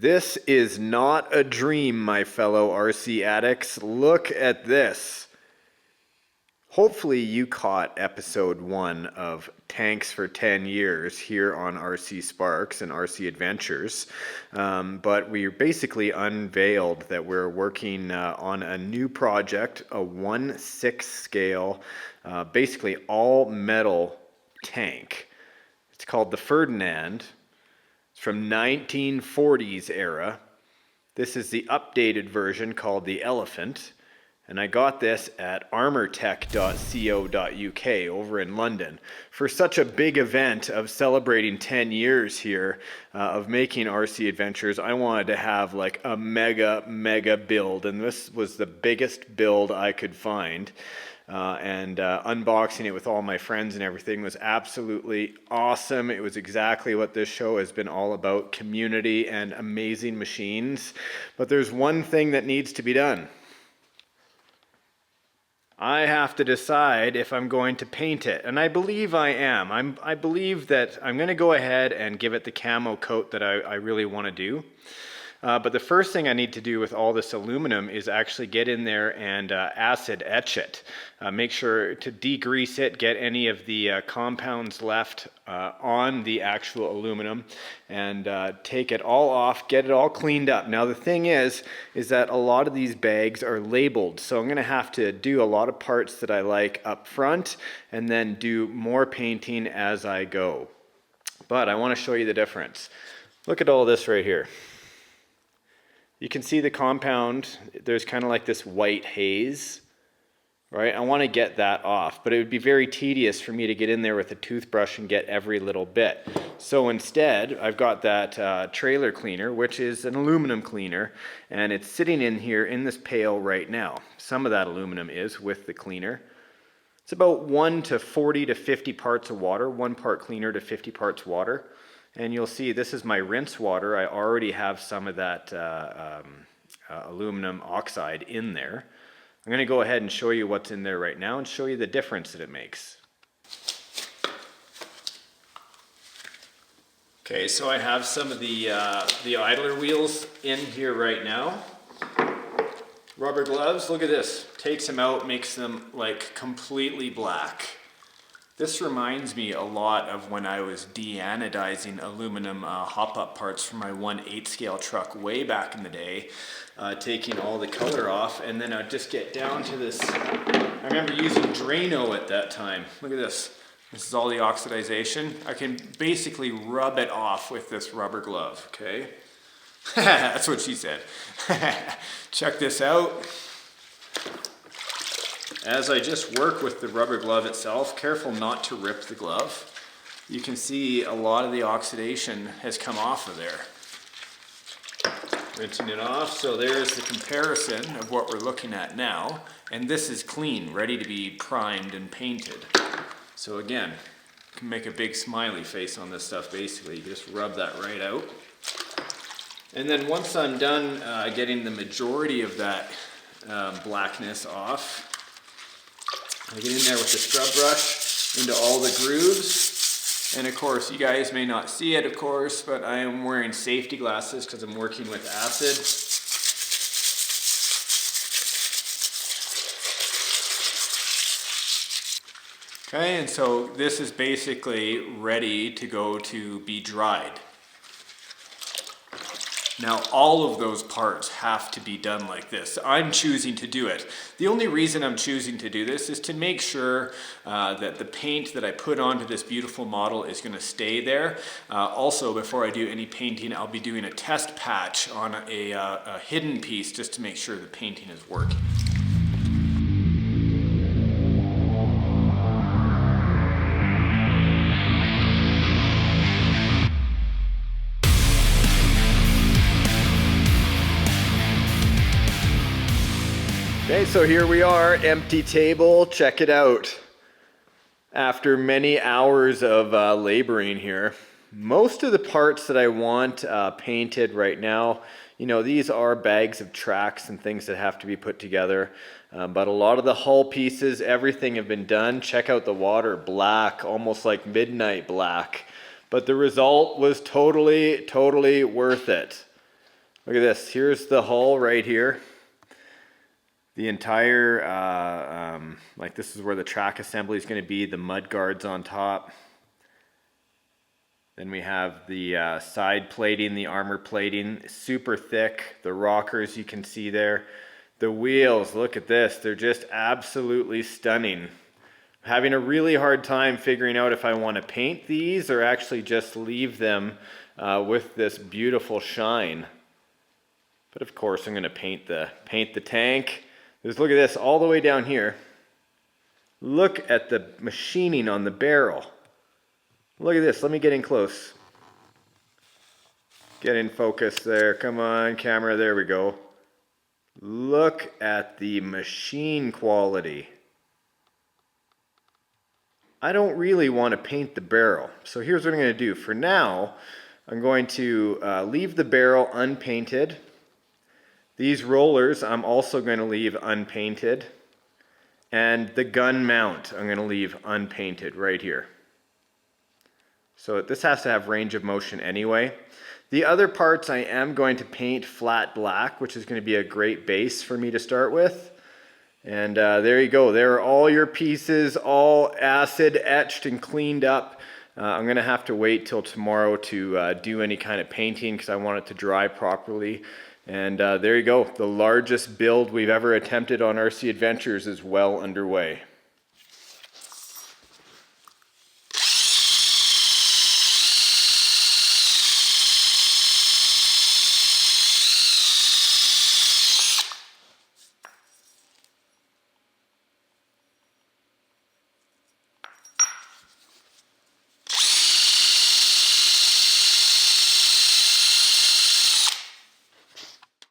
This is not a dream, my fellow RC addicts. Look at this. Hopefully you caught episode 1 of Tanks for 10 Years here on RCSparks and RC Adventures. But we basically unveiled that we're working on a new project, a 1/6 scale, basically all metal tank. It's called the Ferdinand. It's from 1940s era. This is the updated version called the Elefant. And I got this at armortek.co.uk over in London for such a big event of celebrating 10 years here of making RC Adventures. I wanted to have like a mega build, and this was the biggest build I could find. Unboxing it with all my friends and everything was absolutely awesome. It was exactly what this show has been all about, community and amazing machines. But there's one thing that needs to be done. I have to decide if I'm going to paint it, and I believe I am. I believe that I'm going to go ahead and give it the camo coat that I really want to do. But the first thing I need to do with all this aluminum is actually get in there and acid etch it. Make sure to degrease it, get any of the compounds left on the actual aluminum, and take it all off, get it all cleaned up. Now the thing is that a lot of these bags are labeled, so I'm going to have to do a lot of parts that I like up front and then do more painting as I go. But I want to show you the difference. Look at all this right here. You can see the compound, there's kind of like this white haze, right? I want to get that off, but it would be very tedious for me to get in there with a toothbrush and get every little bit. So instead, I've got that trailer cleaner, which is an aluminum cleaner, and it's sitting in here in this pail right now. Some of that aluminum is with the cleaner. It's about 1 to 40 to 50 parts of water, 1 part cleaner to 50 parts water. And you'll see this is my rinse water. I already have some of that aluminum oxide in there. I'm going to go ahead and show you what's in there right now and show you the difference that it makes. Okay, so I have some of the idler wheels in here right now. Rubber gloves, look at this. Takes them out, makes them like completely black. This reminds me a lot of when I was deanodizing aluminum hop-up parts for my 1/8 scale truck way back in the day, taking all the color off, and then I'd just get down to this. I remember using Drano at that time. Look at this. This is all the oxidization. I can basically rub it off with this rubber glove, okay? That's what she said. Check this out. As I just work with the rubber glove itself, careful not to rip the glove. You can see a lot of the oxidation has come off of there. Rinsing it off, so there's the comparison of what we're looking at now. And this is clean, ready to be primed and painted. So again, you can make a big smiley face on this stuff basically. You just rub that right out. And then once I'm done getting the majority of that blackness off, I get in there with the scrub brush into all the grooves. And of course, you guys may not see it, of course, but I am wearing safety glasses because I'm working with acid. Okay, and so this is basically ready to go to be dried. Now, all of those parts have to be done like this. I'm choosing to do it. The only reason I'm choosing to do this is to make sure that the paint that I put onto this beautiful model is going to stay there. Also, before I do any painting, I'll be doing a test patch on a hidden piece just to make sure the painting is working. Okay, so here we are, empty table, check it out. After many hours of laboring here, most of the parts that I want painted right now, you know, these are bags of tracks and things that have to be put together. But a lot of the hull pieces, everything have been done. Check out the water, black, almost like midnight black. But the result was totally worth it. Look at this. Here's the hull right here. The entire, like this is where the track assembly is going to be, the mud guards on top. Then we have the side plating, the armor plating, super thick. The rockers you can see there. The wheels, look at this. They're just absolutely stunning. I'm having a really hard time figuring out if I want to paint these or actually just leave them with this beautiful shine. But of course I'm going to paint the tank. Just look at this all the way down here. Look at the machining on the barrel. Look at this. Let me get in close. Get in focus there. Come on, camera. There we go. Look at the machine quality. I don't really want to paint the barrel. So here's what I'm going to do. For now, I'm going to leave the barrel unpainted. These rollers I'm also going to leave unpainted. And the gun mount I'm going to leave unpainted right here. So this has to have range of motion anyway. The other parts I am going to paint flat black, which is going to be a great base for me to start with. And there you go. There are all your pieces, all acid etched and cleaned up. I'm going to have to wait till tomorrow to do any kind of painting because I want it to dry properly. And there you go. The largest build we've ever attempted on RC Adventures is well underway.